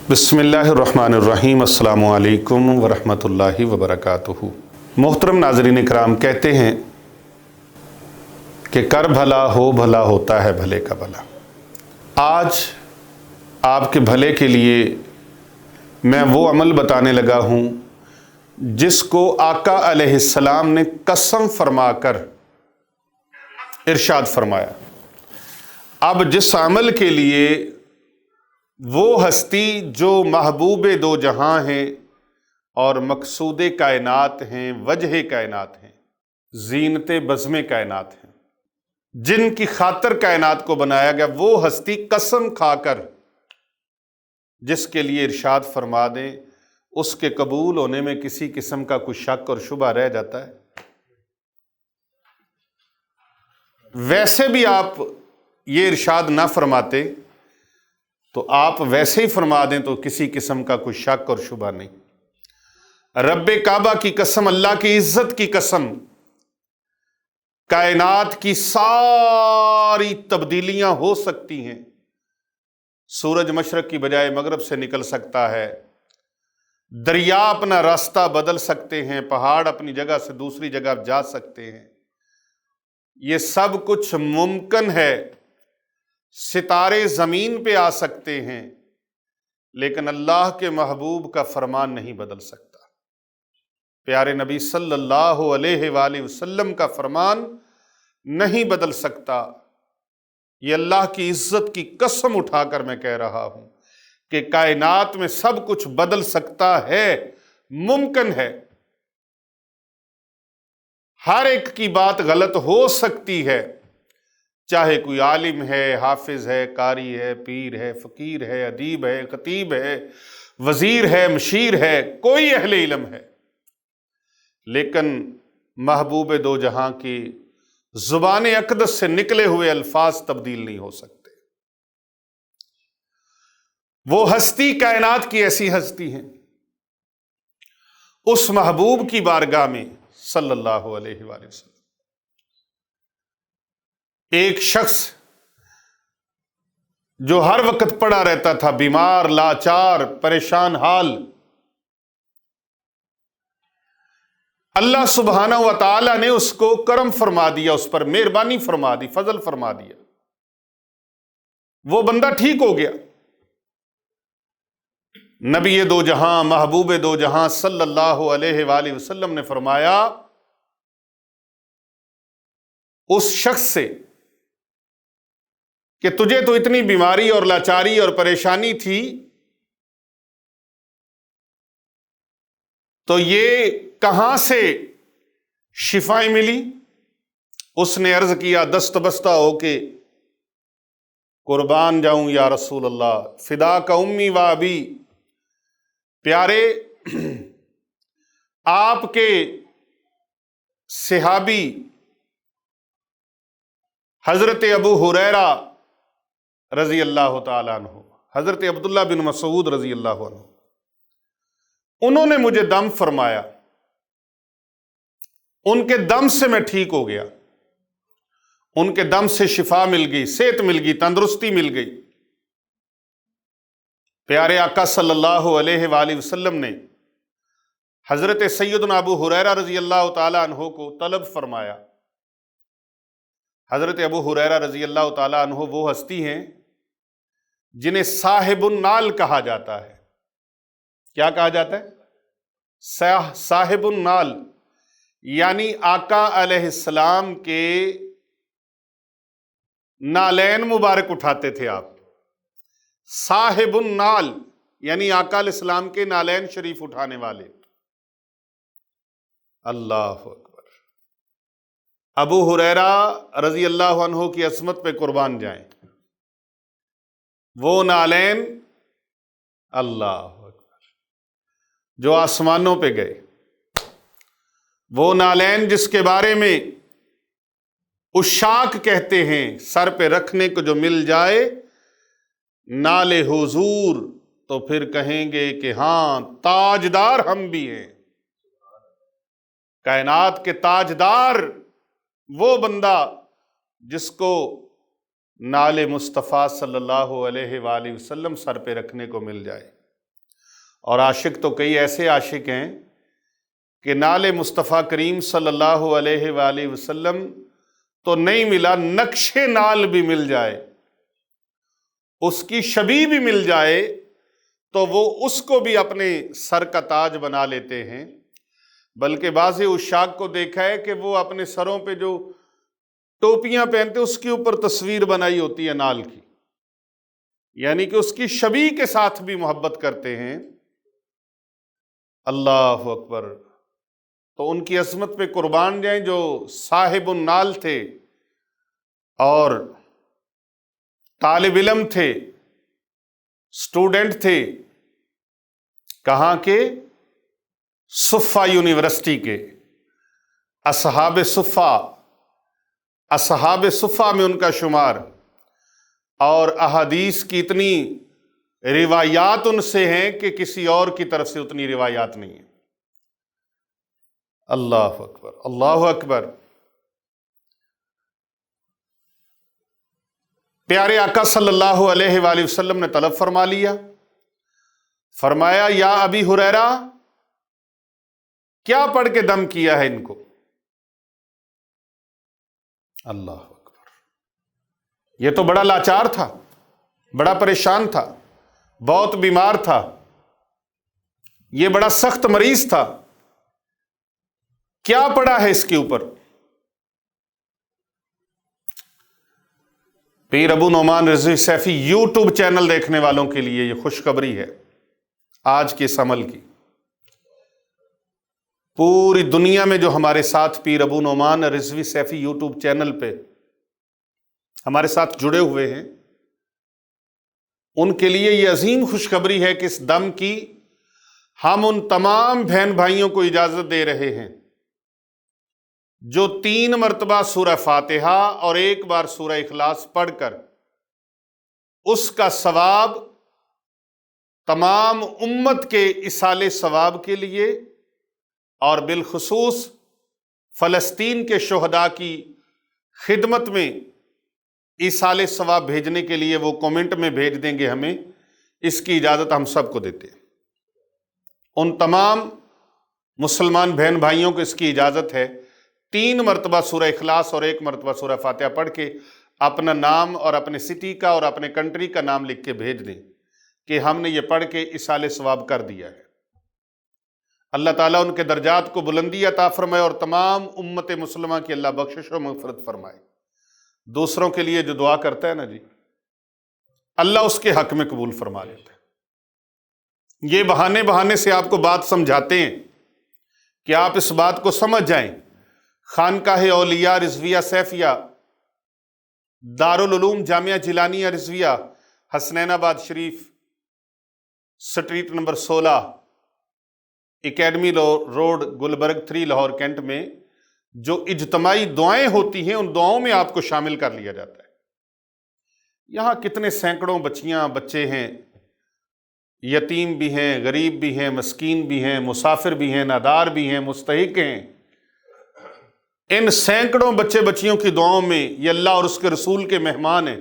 بسم اللہ الرحمن الرحیم۔ السلام علیکم ورحمۃ وبرکاتہ۔ محترم ناظرین کرام، کہتے ہیں کہ کر بھلا ہو بھلا ہوتا ہے بھلے کا بھلا۔ آج آپ کے بھلے کے لیے میں وہ عمل بتانے لگا ہوں جس کو آقا علیہ السلام نے قسم فرما کر ارشاد فرمایا۔ اب جس عمل کے لیے وہ ہستی جو محبوب دو جہاں ہیں اور مقصود کائنات ہیں، وجہ کائنات ہیں، زینت بزم کائنات ہیں، جن کی خاطر کائنات کو بنایا گیا، وہ ہستی قسم کھا کر جس کے لیے ارشاد فرما دیں، اس کے قبول ہونے میں کسی قسم کا کوئی شک اور شبہ رہ جاتا ہے؟ ویسے بھی آپ یہ ارشاد نہ فرماتے تو آپ ویسے ہی فرما دیں تو کسی قسم کا کوئی شک اور شبہ نہیں۔ رب کعبہ کی قسم، اللہ کی عزت کی قسم، کائنات کی ساری تبدیلیاں ہو سکتی ہیں۔ سورج مشرق کی بجائے مغرب سے نکل سکتا ہے، دریا اپنا راستہ بدل سکتے ہیں، پہاڑ اپنی جگہ سے دوسری جگہ جا سکتے ہیں، یہ سب کچھ ممکن ہے۔ ستارے زمین پہ آ سکتے ہیں، لیکن اللہ کے محبوب کا فرمان نہیں بدل سکتا۔ پیارے نبی صلی اللہ علیہ وآلہ وسلم کا فرمان نہیں بدل سکتا۔ یہ اللہ کی عزت کی قسم اٹھا کر میں کہہ رہا ہوں کہ کائنات میں سب کچھ بدل سکتا ہے، ممکن ہے۔ ہر ایک کی بات غلط ہو سکتی ہے، چاہے کوئی عالم ہے، حافظ ہے، قاری ہے، پیر ہے، فقیر ہے، ادیب ہے، خطیب ہے، وزیر ہے، مشیر ہے، کوئی اہل علم ہے، لیکن محبوب دو جہاں کی زبان اقدس سے نکلے ہوئے الفاظ تبدیل نہیں ہو سکتے۔ وہ ہستی کائنات کی ایسی ہستی ہیں، اس محبوب کی بارگاہ میں صلی اللہ علیہ وآلہ وسلم ایک شخص جو ہر وقت پڑا رہتا تھا، بیمار، لاچار، پریشان حال، اللہ سبحانہ و تعالی نے اس کو کرم فرما دیا، اس پر مہربانی فرما دی، فضل فرما دیا، وہ بندہ ٹھیک ہو گیا۔ نبی دو جہاں، محبوب دو جہاں صلی اللہ علیہ وآلہ وسلم نے فرمایا اس شخص سے کہ تجھے تو اتنی بیماری اور لاچاری اور پریشانی تھی، تو یہ کہاں سے شفائیں ملی؟ اس نے عرض کیا دست بستہ ہو کے، قربان جاؤں یا رسول اللہ، فدا کا امی و ابی، پیارے آپ کے صحابی حضرت ابو ہریرہ رضی اللہ تعالیٰ عنہ، حضرت عبداللہ بن مسعود رضی اللہ عنہ، انہوں نے مجھے دم فرمایا، ان کے دم سے میں ٹھیک ہو گیا، ان کے دم سے شفا مل گئی، صحت مل گئی، تندرستی مل گئی۔ پیارے آقا صلی اللہ علیہ وآلہ وسلم نے حضرت سیدنا ابو ہریرہ رضی اللہ تعالیٰ عنہ کو طلب فرمایا۔ حضرت ابو ہریرہ رضی اللہ تعالیٰ عنہ وہ ہستی ہیں جنہیں صاحب النال کہا جاتا ہے۔ کیا کہا جاتا ہے؟ صاحب النال، یعنی آقا علیہ السلام کے نالین مبارک اٹھاتے تھے آپ۔ صاحب النال یعنی آقا علیہ السلام کے نالین شریف اٹھانے والے۔ اللہ اکبر! ابو ہریرہ رضی اللہ عنہ کی عظمت پہ قربان جائیں، وہ نالین، اللہ اکبر، جو آسمانوں پہ گئے، وہ نالین جس کے بارے میں عشاق کہتے ہیں سر پہ رکھنے کو جو مل جائے نال حضور، تو پھر کہیں گے کہ ہاں تاجدار ہم بھی ہیں۔ کائنات کے تاجدار وہ بندہ جس کو نال مصطفیٰ صلی اللہ علیہ وآلہ وسلم سر پہ رکھنے کو مل جائے۔ اور عاشق تو کئی ایسے عاشق ہیں کہ نال مصطفیٰ کریم صلی اللہ علیہ وآلہ وسلم تو نہیں ملا، نقش نال بھی مل جائے، اس کی شبیہ بھی مل جائے تو وہ اس کو بھی اپنے سر کا تاج بنا لیتے ہیں۔ بلکہ بعض عشاق کو دیکھا ہے کہ وہ اپنے سروں پہ جو ٹوپیاں پہنتے اس کے اوپر تصویر بنائی ہوتی ہے نال کی، یعنی کہ اس کی شبیہ کے ساتھ بھی محبت کرتے ہیں۔ اللہ اکبر! تو ان کی عظمت پہ قربان جائیں جو صاحب النال تھے اور طالب علم تھے، اسٹوڈنٹ تھے، کہاں کے؟ صفہ یونیورسٹی کے، اصحاب صفہ، اصحاب صفہ میں ان کا شمار، اور احادیث کی اتنی روایات ان سے ہیں کہ کسی اور کی طرف سے اتنی روایات نہیں ہیں۔ اللہ اکبر، اللہ اکبر! پیارے آقا صلی اللہ علیہ وآلہ وسلم نے طلب فرما لیا، فرمایا یا ابی ہریرہ کیا پڑھ کے دم کیا ہے ان کو؟ اللہ اکبر! یہ تو بڑا لاچار تھا، بڑا پریشان تھا، بہت بیمار تھا، یہ بڑا سخت مریض تھا، کیا پڑھا ہے اس کے اوپر؟ پیر ابو نعمان رضوی سیفی یوٹیوب چینل دیکھنے والوں کے لیے یہ خوشخبری ہے آج کے اس عمل کی۔ پوری دنیا میں جو ہمارے ساتھ پیر ابو نعمان رضوی سیفی یوٹیوب چینل پہ ہمارے ساتھ جڑے ہوئے ہیں، ان کے لیے یہ عظیم خوشخبری ہے کہ اس دم کی ہم ان تمام بہن بھائیوں کو اجازت دے رہے ہیں جو 3 مرتبہ سورہ فاتحہ اور 1 بار سورہ اخلاص پڑھ کر اس کا ثواب تمام امت کے ایصال ثواب کے لیے اور بالخصوص فلسطین کے شہداء کی خدمت میں ایصال ثواب بھیجنے کے لیے وہ کومنٹ میں بھیج دیں گے ہمیں، اس کی اجازت ہم سب کو دیتے ہیں۔ ان تمام مسلمان بہن بھائیوں کو اس کی اجازت ہے 3 مرتبہ سورہ اخلاص اور 1 مرتبہ سورہ فاتحہ پڑھ کے اپنا نام اور اپنے سٹی کا اور اپنے کنٹری کا نام لکھ کے بھیج دیں کہ ہم نے یہ پڑھ کے ایصال ثواب کر دیا ہے۔ اللہ تعالیٰ ان کے درجات کو بلندی عطا فرمائے اور تمام امت مسلمہ کی اللہ بخشش و مغفرت فرمائے۔ دوسروں کے لیے جو دعا کرتا ہے نا جی، اللہ اس کے حق میں قبول فرما لیتا ہے۔ یہ بہانے سے آپ کو بات سمجھاتے ہیں کہ آپ اس بات کو سمجھ جائیں۔ خانقاہ اولیاء رضویہ سیفیہ، دارالعلوم جامعہ جیلانیہ Rizvia, Hasnainabad Sharif, street number 16، academy road, Gulberg 3، Lahore cantt میں جو اجتماعی دعائیں ہوتی ہیں ان دعاؤں میں آپ کو شامل کر لیا جاتا ہے۔ یہاں کتنے سینکڑوں بچیاں بچے ہیں، یتیم بھی ہیں، غریب بھی ہیں، مسکین بھی ہیں، مسافر بھی ہیں، نادار بھی ہیں، مستحق ہیں۔ ان سینکڑوں بچے بچیوں کی دعاؤں میں یہ اللہ اور اس کے رسول کے مہمان ہیں،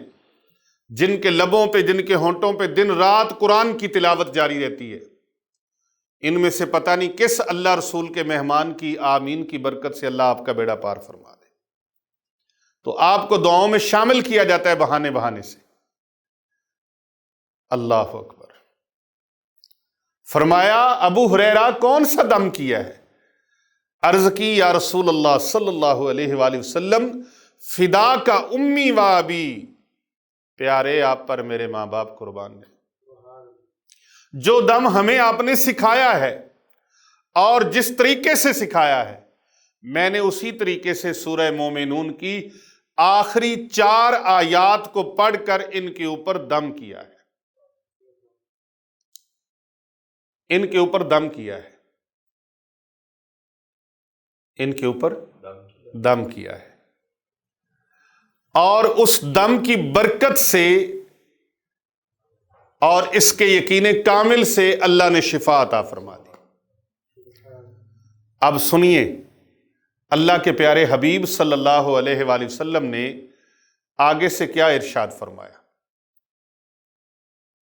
جن کے لبوں پہ، جن کے ہونٹوں پہ دن رات قرآن کی تلاوت جاری رہتی ہے۔ ان میں سے پتہ نہیں کس اللہ رسول کے مہمان کی آمین کی برکت سے اللہ آپ کا بیڑا پار فرما دے۔ تو آپ کو دعاؤں میں شامل کیا جاتا ہے بہانے سے۔ اللہ اکبر! فرمایا ابو ہریرہ کون سا دم کیا ہے؟ عرض کی یا رسول اللہ صلی اللہ علیہ وآلہ وسلم فدا کا امی و ابی، پیارے آپ پر میرے ماں باپ قربان ہیں۔ جو دم ہمیں آپ نے سکھایا ہے اور جس طریقے سے سکھایا ہے، میں نے اسی طریقے سے سورہ مومنون کی آخری 4 آیات کو پڑھ کر ان کے اوپر دم کیا ہے، ان کے اوپر دم کیا ہے، ان کے اوپر دم کیا ہے، اور اس دم کی برکت سے اور اس کے یقین کامل سے اللہ نے شفا عطا فرما دی۔ اب سنیے اللہ کے پیارے حبیب صلی اللہ علیہ وآلہ وسلم نے آگے سے کیا ارشاد فرمایا۔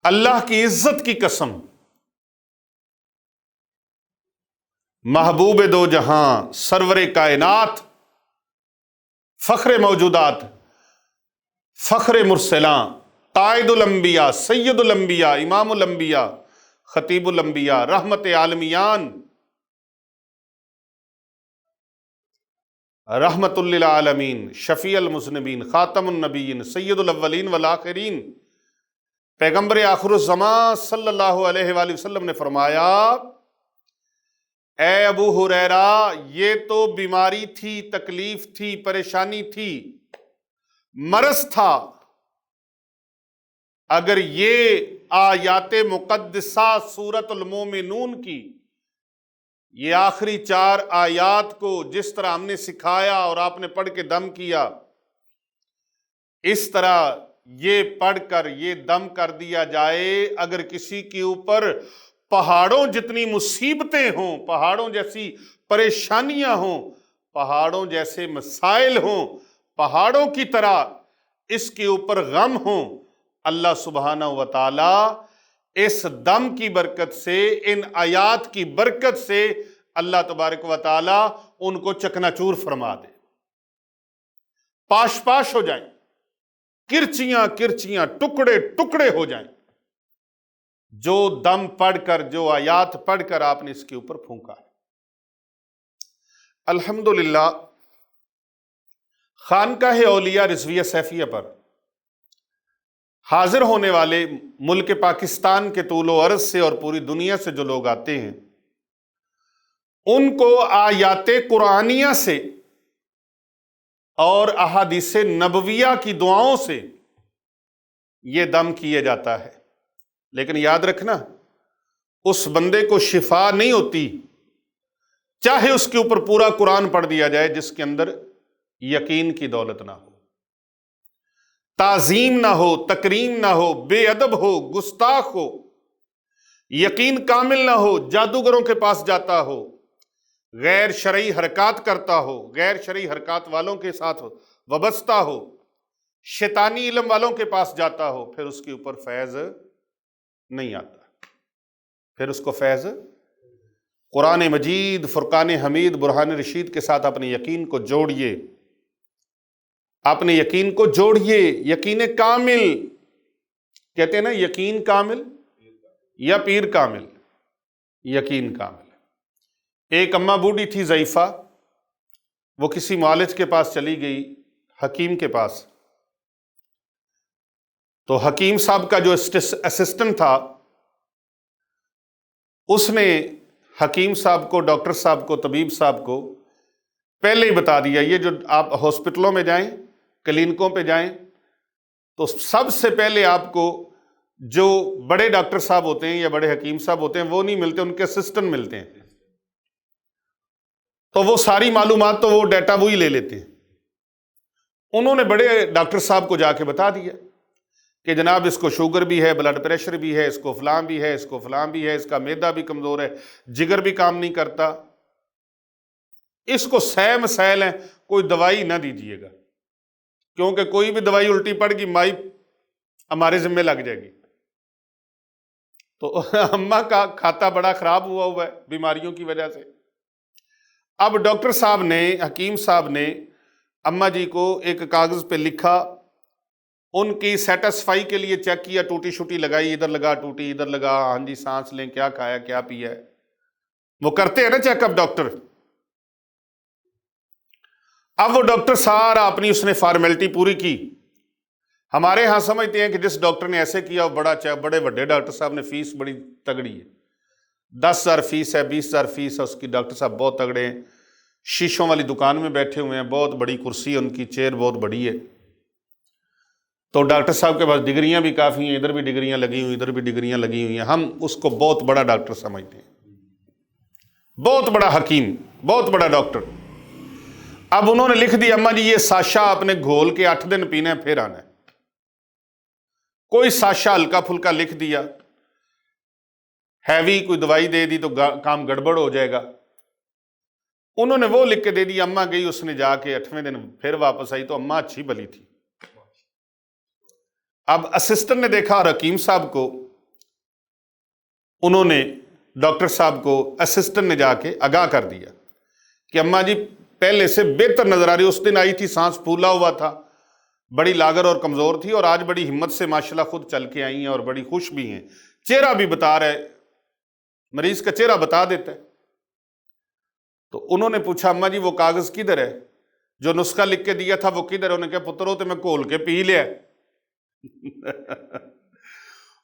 اللہ کی عزت کی قسم، محبوب دو جہاں، سرور کائنات، فخر موجودات، فخر مرسلاں، قائد الانبیاء، سید الانبیاء، امام الانبیاء، خطیب الانبیاء، رحمت عالمیان، رحمت للعالمین، شفیع المذنبین، خاتم النبیین، سید الاولین والآخرین، پیغمبر آخر الزمان صلی اللہ علیہ وآلہ وسلم نے فرمایا، اے ابو ہریرہ، یہ تو بیماری تھی، تکلیف تھی، پریشانی تھی، مرض تھا، اگر یہ آیات مقدسہ سورۃ المومنون کی یہ آخری 4 آیات کو جس طرح ہم نے سکھایا اور آپ نے پڑھ کے دم کیا، اس طرح یہ پڑھ کر یہ دم کر دیا جائے، اگر کسی کے اوپر پہاڑوں جتنی مصیبتیں ہوں، پہاڑوں جیسی پریشانیاں ہوں، پہاڑوں جیسے مسائل ہوں، پہاڑوں کی طرح اس کے اوپر غم ہوں، اللہ سبحانہ و تعالی اس دم کی برکت سے، ان آیات کی برکت سے اللہ تبارک و تعالی ان کو چکناچور فرما دے، پاش پاش ہو جائیں، کرچیاں کرچیاں، ٹکڑے ٹکڑے ہو جائیں، جو دم پڑھ کر، جو آیات پڑھ کر آپ نے اس کے اوپر پھونکا ہے۔ الحمدللہ خانقاہ اولیاء رضویہ سیفیہ پر حاضر ہونے والے ملک پاکستان کے طول و عرض سے اور پوری دنیا سے جو لوگ آتے ہیں، ان کو آیات قرآنیہ سے اور احادیث نبویہ کی دعاؤں سے یہ دم کیا جاتا ہے، لیکن یاد رکھنا اس بندے کو شفا نہیں ہوتی چاہے اس کے اوپر پورا قرآن پڑھ دیا جائے، جس کے اندر یقین کی دولت نہ ہو، تعظیم نہ ہو، تکریم نہ ہو، بے ادب ہو، گستاخ ہو، یقین کامل نہ ہو، جادوگروں کے پاس جاتا ہو، غیر شرعی حرکات کرتا ہو، غیر شرعی حرکات والوں کے ساتھ وابستہ ہو، شیطانی علم والوں کے پاس جاتا ہو، پھر اس کے اوپر فیض نہیں آتا، پھر اس کو فیض قرآن مجید، فرقان حمید، برہان رشید کے ساتھ اپنے یقین کو جوڑیے، اپنے یقین کو جوڑیے، یقین کامل کہتے ہیں نا، یقین کامل یا پیر کامل، یقین کامل۔ ایک اماں بوڑھی تھی ضعیفہ، وہ کسی معالج کے پاس چلی گئی، حکیم کے پاس، تو حکیم صاحب کا جو اسسٹنٹ تھا، اس نے حکیم صاحب کو، ڈاکٹر صاحب کو، طبیب صاحب کو پہلے ہی بتا دیا، یہ جو آپ ہاسپٹلوں میں جائیں، کلینکوں پہ جائیں، تو سب سے پہلے آپ کو جو بڑے ڈاکٹر صاحب ہوتے ہیں یا بڑے حکیم صاحب ہوتے ہیں وہ نہیں ملتے، ان کے اسسٹنٹ ملتے ہیں، تو وہ ساری معلومات تو وہ ڈیٹا وہی لے لیتے ہیں۔ انہوں نے بڑے ڈاکٹر صاحب کو جا کے بتا دیا کہ جناب اس کو شوگر بھی ہے، بلڈ پریشر بھی ہے، اس کو فلاں بھی ہے، اس کو فلاں بھی ہے، اس کا معدہ بھی کمزور ہے، جگر بھی کام نہیں کرتا، اس کو سہ مسائل ہیں، کوئی دوائی نہ دیجیے گا، کیونکہ کوئی بھی دوائی الٹی پڑ گی مائی ہمارے ذمہ لگ جائے گی۔ تو اماں کا کھاتا بڑا خراب ہوا ہے بیماریوں کی وجہ سے۔ اب ڈاکٹر صاحب نے، حکیم صاحب نے اماں جی کو ایک کاغذ پہ لکھا، ان کی سیٹسفائی کے لیے چیک کیا، ٹوٹی شوٹی لگائی، ادھر لگا ٹوٹی، ادھر لگا، ہاں جی سانس لیں، کیا کھایا کیا پیا ہے، وہ کرتے ہیں نا چیک اپ ڈاکٹر۔ اب وہ ڈاکٹر سارا اپنی اس نے فارمیلٹی پوری کی۔ ہمارے ہاں سمجھتے ہیں کہ جس ڈاکٹر نے ایسے کیا وہ بڑے بڑے ڈاکٹر صاحب نے فیس بڑی تگڑی ہے، 10,000 فیس ہے، 20,000 فیس ہے اس کی، ڈاکٹر صاحب بہت تگڑے ہیں، شیشوں والی دکان میں بیٹھے ہوئے ہیں، بہت بڑی کرسی ہے ان کی، چیئر بہت بڑی ہے، تو ڈاکٹر صاحب کے پاس ڈگریاں بھی کافی ہیں، ادھر بھی ڈگریاں لگی ہوئی، ادھر بھی ڈگریاں لگی ہوئی ہیں، ہم اس کو بہت بڑا ڈاکٹر سمجھتے ہیں، بہت بڑا حکیم، بہت بڑا ڈاکٹر۔ اب انہوں نے لکھ دی، اماں جی یہ ساشا آپ نے گھول کے 8 دن پینا ہے، پھر آنا ہے۔ کوئی ساشا ہلکا پھلکا لکھ دیا، ہیوی کوئی دوائی دے دی تو کام گڑبڑ ہو جائے گا۔ انہوں نے وہ لکھ کے دے دی، اماں گئی، اس نے جا کے 8ویں دن پھر واپس آئی تو اماں اچھی بھلی تھی۔ اب اسسٹنٹ نے دیکھا اور حکیم صاحب کو انہوں نے ڈاکٹر صاحب کو اسسٹنٹ نے جا کے آگاہ کر دیا کہ اماں جی پہلے سے بہتر نظر آ رہی، اس دن آئی تھی سانس پھولا ہوا تھا، بڑی لاغر اور کمزور تھی، اور آج بڑی ہمت سے ماشاءاللہ خود چل کے آئی ہیں اور بڑی خوش بھی ہیں، چہرہ بھی بتا رہے، مریض کا چہرہ بتا دیتا ہے۔ تو انہوں نے پوچھا اماں جی وہ کاغذ کدھر ہے، جو نسخہ لکھ کے دیا تھا وہ کدھر ہے؟ انہوں نے کہا پتر تو میں گھول کے پی لیا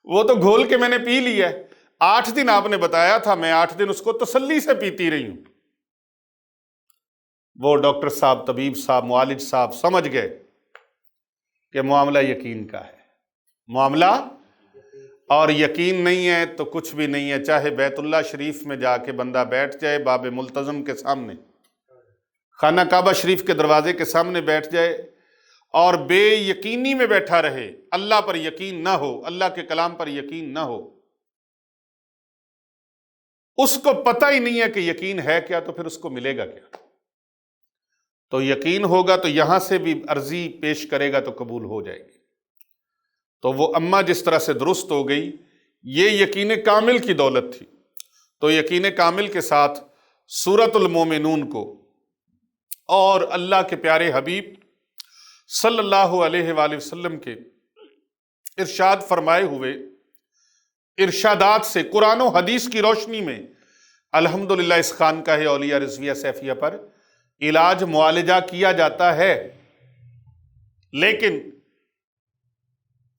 وہ تو گھول کے میں نے پی لیا ہے، 8 دن آپ نے بتایا تھا، میں 8 دن اس کو تسلی سے پیتی رہی ہوں۔ وہ ڈاکٹر صاحب، طبیب صاحب، معالج صاحب سمجھ گئے کہ معاملہ یقین کا ہے، معاملہ، اور یقین نہیں ہے تو کچھ بھی نہیں ہے، چاہے بیت اللہ شریف میں جا کے بندہ بیٹھ جائے، باب ملتزم کے سامنے، خانہ کعبہ شریف کے دروازے کے سامنے بیٹھ جائے اور بے یقینی میں بیٹھا رہے، اللہ پر یقین نہ ہو، اللہ کے کلام پر یقین نہ ہو، اس کو پتہ ہی نہیں ہے کہ یقین ہے کیا، تو پھر اس کو ملے گا کیا؟ تو یقین ہوگا تو یہاں سے بھی عرضی پیش کرے گا تو قبول ہو جائے گی۔ تو وہ اماں جس طرح سے درست ہو گئی، یہ یقین کامل کی دولت تھی۔ تو یقین کامل کے ساتھ سورۃ المومنون کو اور اللہ کے پیارے حبیب صلی اللہ علیہ وآلہ وسلم کے ارشاد فرمائے ہوئے ارشادات سے قرآن و حدیث کی روشنی میں الحمدللہ اس خانقاہ اولیاء رضویہ سیفیہ پر علاج معالجہ کیا جاتا ہے، لیکن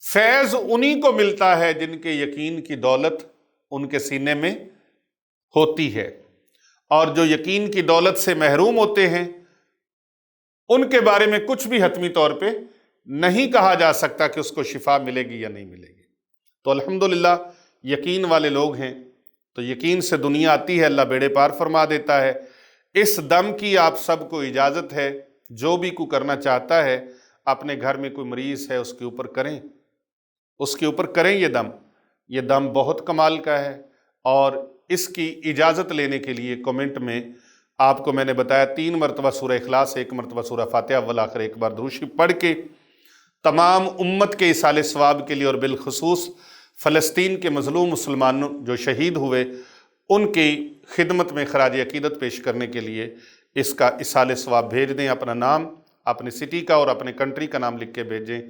فیض انہی کو ملتا ہے جن کے یقین کی دولت ان کے سینے میں ہوتی ہے، اور جو یقین کی دولت سے محروم ہوتے ہیں ان کے بارے میں کچھ بھی حتمی طور پہ نہیں کہا جا سکتا کہ اس کو شفا ملے گی یا نہیں ملے گی۔ تو الحمدللہ یقین والے لوگ ہیں، تو یقین سے دنیا آتی ہے، اللہ بیڑے پار فرما دیتا ہے۔ اس دم کی آپ سب کو اجازت ہے، جو بھی کوئی کرنا چاہتا ہے اپنے گھر میں کوئی مریض ہے اس کے اوپر کریں، اس کے اوپر کریں یہ دم بہت کمال کا ہے، اور اس کی اجازت لینے کے لیے کمنٹ میں آپ کو میں نے بتایا 3 مرتبہ سورہ اخلاص، 1 مرتبہ سورہ فاتحہ، والآخر 1 بار درود شریف پڑھ کے تمام امت کے ایصال ثواب کے لیے، اور بالخصوص فلسطین کے مظلوم مسلمانوں جو شہید ہوئے ان کی خدمت میں خراج عقیدت پیش کرنے کے لیے اس کا ایصال ثواب بھیج دیں، اپنا نام، اپنے سٹی کا اور اپنے کنٹری کا نام لکھ کے بھیجیں،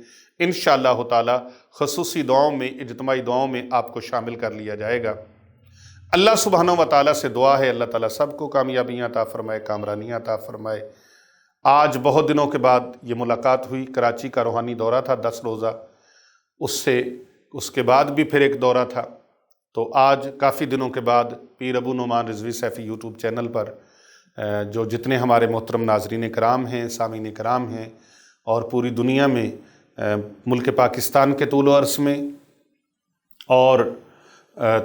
انشاءاللہ تعالی خصوصی دعاؤں میں، اجتماعی دعاؤں میں آپ کو شامل کر لیا جائے گا۔ اللہ سبحانہ و تعالیٰ سے دعا ہے اللہ تعالیٰ سب کو کامیابیاں عطا فرمائے، کامرانیاں عطا فرمائے۔ آج بہت دنوں کے بعد یہ ملاقات ہوئی، کراچی کا روحانی دورہ تھا 10 روزہ، اس کے بعد بھی پھر ایک دورہ تھا، تو آج کافی دنوں کے بعد پیر ابو نعمان رضوی سیفی یوٹیوب چینل پر جو جتنے ہمارے محترم ناظرین کرام ہیں، سامعین کرام ہیں، اور پوری دنیا میں ملک پاکستان کے طول و عرض میں اور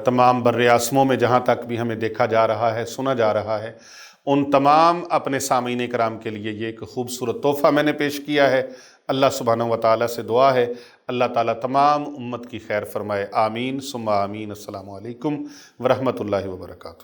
تمام بر اعظموں میں جہاں تک بھی ہمیں دیکھا جا رہا ہے، سنا جا رہا ہے، ان تمام اپنے سامعین کرام کے لیے یہ ایک خوبصورت تحفہ میں نے پیش کیا ہے۔ اللہ سبحانہ و تعالیٰ سے دعا ہے اللہ تعالیٰ تمام امت کی خیر فرمائے، آمین ثم آمین۔ السلام علیکم ورحمۃ اللہ وبرکاتہ۔